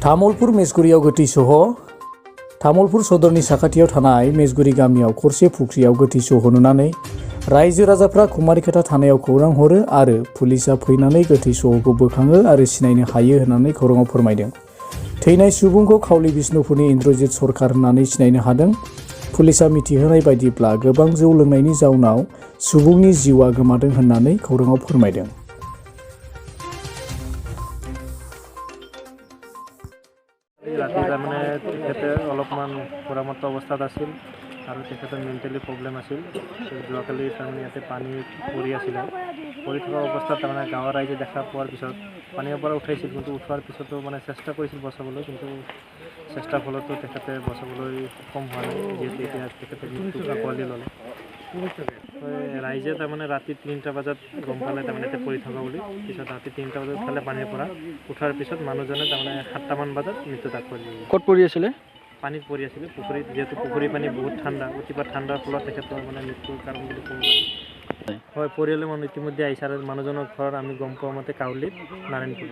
तामुलपुर मेजगुरियाव गोथै सह तामुलपुर सदरनि साखाथियाव थानाय मेजगुरि गामियाव खरसे फुख्रियाव गोथै सह नुनानै रायजो राजाफ्रा कुमारिखाता थानायाव खौरां हरो आरो पुलिसा फैनानै गोथै सहखौ बोखाङो आरो सिनायनो हायो होननानै खौराङाव फोरमायदों। थैनाय सुबुंखौ खावलि बिष्णुपुरनि इन्द्रजित सरकार होननानै सिनायनो हादों। पुलिसा मिथिहोनाय बायदिब्ला गोबां जौ लोंनायनि जाउनाव सुबुंनि जिउआ गोमादों होननानै खौराङाव फोरमायदों। ৰাতি তাৰমানে তেখেতে অলপমান পৰামৰ্শ অৱস্থাত আছিল আৰু তেখেতৰ মেণ্টেলি প্ৰব্লেম আছিল। যোৱাকালি তাৰমানে ইয়াতে পানী পৰি আছিলে, পৰি থকা অৱস্থাত তাৰমানে গাঁৱৰ ৰাইজে দেখা পোৱাৰ পিছত পানীৰ পৰা উঠাইছিল, কিন্তু উঠোৱাৰ পিছতো মানে চেষ্টা কৰিছিল বচাবলৈ, কিন্তু চেষ্টাৰ ফলতো তেখেতে বচাবলৈ সক্ষম হোৱা নাই, যিহেতু এতিয়া তেখেতে মৃত্যু আঁকোৱালি ল'লে। ৰাইজে তাৰমানে ৰাতি 3টা বজাত গম পালে তাৰমানে এতিয়া পৰি থকা বুলি। পিছত ৰাতি 3টা বজাত উঠালে পানীৰ পৰা, উঠাৰ পিছত মানুহজনে তাৰমানে 7টামান বজাত মৃত্যুত আঁকোৱালি ল'লে। ক'ত পৰি আছিলে? পানীত পৰি আছিলে, পুখুৰীত, যিহেতু পুখুৰীৰ পানী বহুত ঠাণ্ডা, অতিপাত ঠাণ্ডাৰ ফলত তেখেতৰ মানে মৃত্যুৰ কাৰণ বুলি ক'ব পাৰি। হয়, পৰিয়ালৰ মানুহ ইতিমধ্যে আহিছে আৰু মানুহজনৰ ঘৰ আমি গম পোৱা মতে কাউলিত, নাৰায়ণপুৰ।